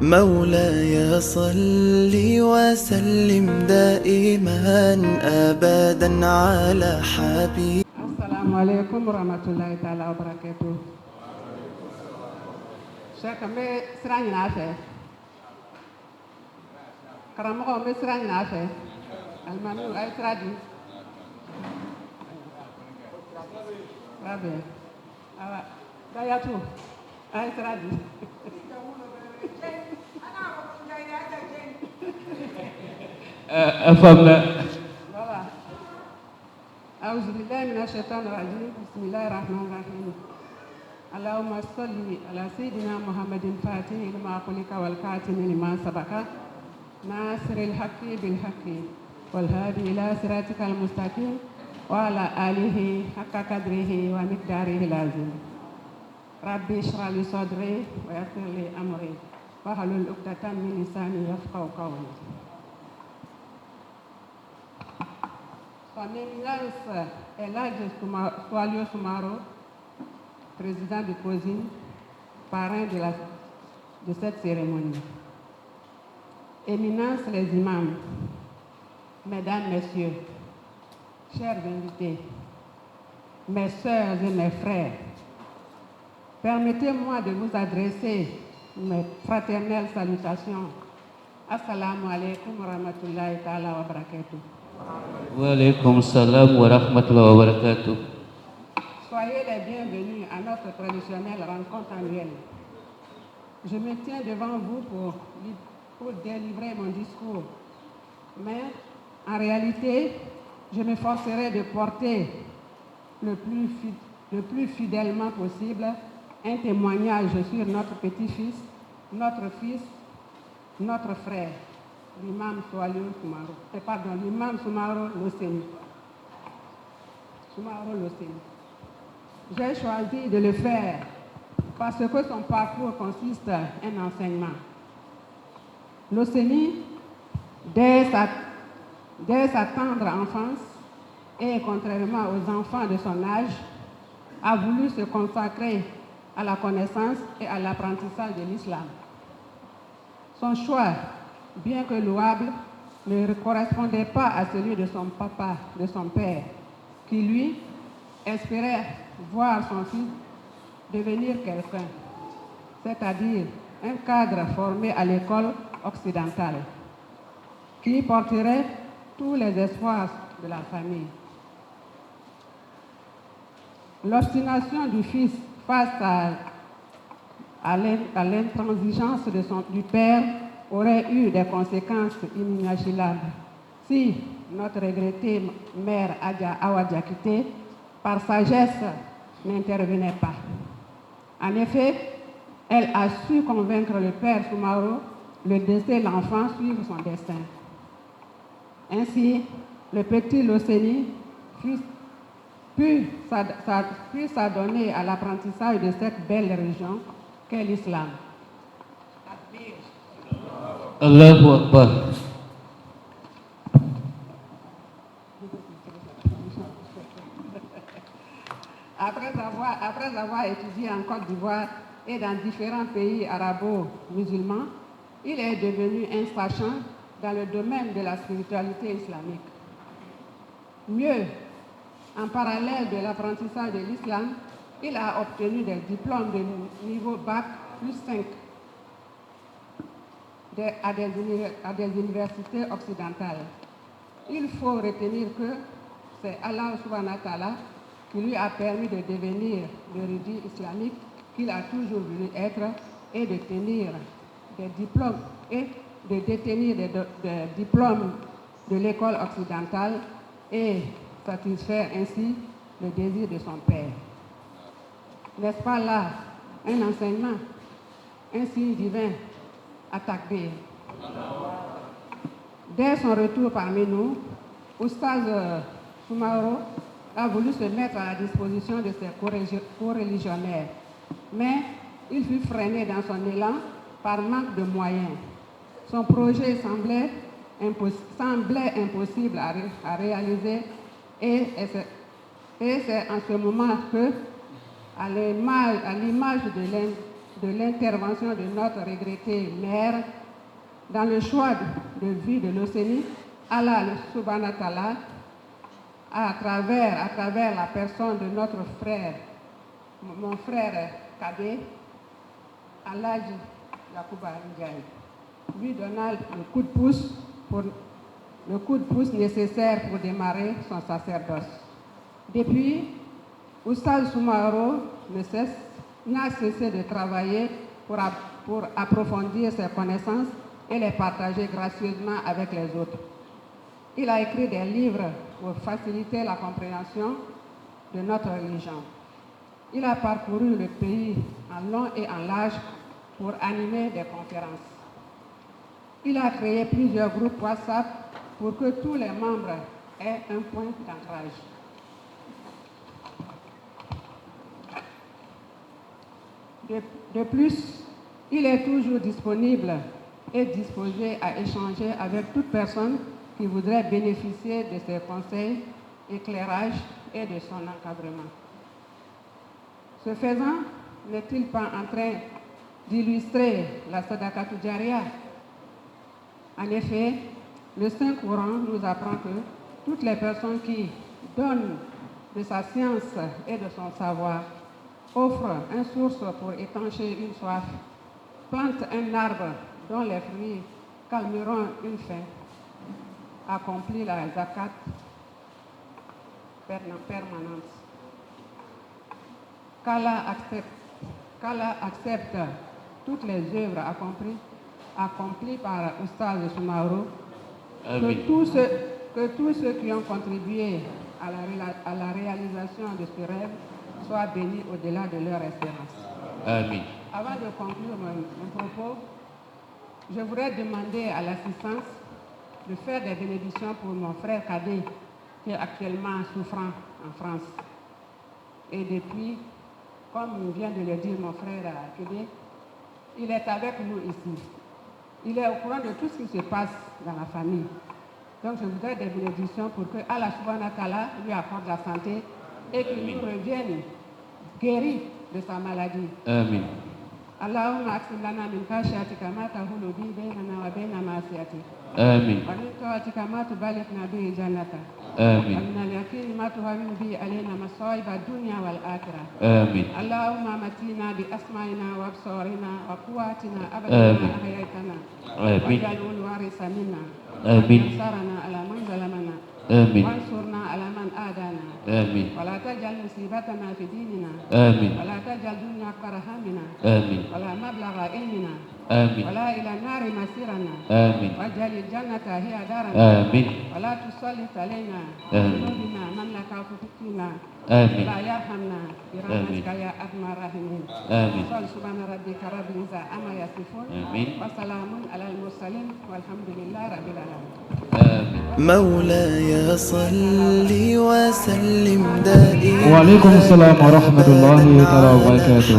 مولاي صل وسلم دائما أبدا على حبيب. السلام عليكم ورحمة الله تعالى وبركاته. شيخ مي سراني نافع كرامكم مي سراني نافع المانو أي سرادي رابع داياتو أي سرادي أفهمنا. أعوذ بالله من الشيطان الرجيم. بسم الله الرحمن الرحيم. اللهم صل على سيدنا محمد فاتح لما خلق والكاتم لما سبق ناصر الحق بالحق والهادي إلى صراطك المستقيم وعلى آله حق قدره ومقداره العظيم. ربي اشرح لي صدري ويسر لي أمري واحلل عقدة من لساني يفقهوا قولي. Son Éminence Elhadji Soualiou Soumarou, président de COSIN, parrain de cette cérémonie. Éminence les imams, mesdames, messieurs, chers invités, mes sœurs et mes frères, permettez-moi de vous adresser mes fraternelles salutations. Assalamu alaikum wa rahmatullahi ta'ala wa barakatuh. Waalaikumsalam warahmatullahi wabarakatuh. Soyez les bienvenus à notre traditionnelle rencontre annuelle. Je me tiens devant vous pour délivrer mon discours. Mais en réalité, je m'efforcerai de porter le plus fidèlement possible un témoignage sur notre petit-fils, notre fils, notre frère, l'imam Soualiou Soumarou. L'imam Soumarou Losséni. J'ai choisi de le faire parce que son parcours consiste en un enseignement. Losséni, dès sa tendre enfance, et contrairement aux enfants de son âge, a voulu se consacrer à la connaissance et à l'apprentissage de l'islam. Son choix, bien que louable, ne correspondait pas à celui de son papa, de son père, qui lui espérait voir son fils devenir quelqu'un, c'est-à-dire un cadre formé à l'école occidentale, qui porterait tous les espoirs de la famille. L'obstination du fils face à l'intransigeance du père aurait eu des conséquences inimaginables si notre regrettée mère Awa Diakité, par sagesse, n'intervenait pas. En effet, elle a su convaincre le père Soumarou de laisser l'enfant suivre son destin. Ainsi, le petit Losséni puis s'adonner à l'apprentissage de cette belle religion qu'est l'islam. Allahu Akbar. Après avoir étudié en Côte d'Ivoire et dans différents pays arabo-musulmans, il est devenu un sachant dans le domaine de la spiritualité islamique. Mieux, en parallèle de l'apprentissage de l'islam, il a obtenu des diplômes de niveau Bac plus 5 à des universités occidentales. Il faut retenir que c'est Allah subhanahu wa ta'ala qui lui a permis de devenir l'érudit islamique qu'il a toujours voulu être et de tenir des diplômes et de détenir des diplômes de l'école occidentale et satisfaire ainsi le désir de son père. N'est-ce pas là un enseignement, un signe divin à Takbir? Dès son retour parmi nous, Oustaz Soumarou a voulu se mettre à la disposition de ses co-religionnaires, mais il fut freiné dans son élan par manque de moyens. Son projet semblait impossible à réaliser et c'est en ce moment que, à l'image de l'intervention de notre regretté maire dans le choix de vie de l'Océanie, Allah subhanahu wa ta'ala, à travers la personne de notre frère, mon frère cadet, Alhaji Yacouba Ndiaye, lui donna le coup de pouce nécessaire pour démarrer son sacerdoce. Depuis, Oustaz Soumaoro n'a cessé de travailler pour approfondir ses connaissances et les partager gracieusement avec les autres. Il a écrit des livres pour faciliter la compréhension de notre religion. Il a parcouru le pays en long et en large pour animer des conférences. Il a créé plusieurs groupes WhatsApp pour que tous les membres aient un point d'ancrage. De plus, il est toujours disponible et disposé à échanger avec toute personne qui voudrait bénéficier de ses conseils, éclairages et de son encadrement. Ce faisant, n'est-il pas en train d'illustrer la Sadaqatou Jariya? En effet, le Saint-Coran nous apprend que toutes les personnes qui donnent de sa science et de son savoir, offrent une source pour étancher une soif, plantent un arbre dont les fruits calmeront une faim, accomplit la zakat permanente. Qu'Allah accepte toutes les œuvres accomplies par Oustaz Soumaoro, que tous ceux qui ont contribué à la réalisation de ce rêve soient bénis au-delà de leur espérance. Amen. Avant de conclure mon propos, je voudrais demander à l'assistance de faire des bénédictions pour mon frère cadet qui est actuellement souffrant en France. Et depuis, comme vient de le dire mon frère Kédé, il est avec nous ici. Il est au courant de tout ce qui se passe dans la famille. Donc je voudrais des bénédictions pour que Allah subhanahu wa ta'ala lui accorde la santé et qu'il nous revienne guéri de sa maladie. Amen. Allahumma aqsim lana min khashyatika ma tahulu bi bainana wa baina ma'siyatik. Amen. Wa min ta'atika ma tuballighna bihi jannata. Amen. Wa min al-yaqini ma tuhawwinu bihi alayna masa'ib ad-dunya wal akhirah. Amen. Allahumma matina bi asma'ina wa absarina wa quwwatina abadan ma ahyaytana. Amen. Waj'alhu al-warisa minna. Amen. Ansarna ala man zalamana. Amen. وانصرنا على من آذانا. آمين. ولا تجعل مصيبتنا في ديننا. آمين. ولا تجعل الدنيا أكبر همنا. آمين. ولا مبلغ علمنا. آمين. ولا إلى النار مسيرنا. آمين. واجعل الجنة هي دارنا. آمين. ولا تسلط علينا بذنوبنا من لا يخافك فينا. آمين. ولا يرحمنا برحمتك يا أرحم الراحمين. آمين. صل سبحان ربك رب العزة عما يصفون. آمين. وسلام على المرسلين والحمد لله رب العالمين. آمين. مولاي صل وسلم دائما وعليكم السلام ورحمة الله تعالى وبركاته.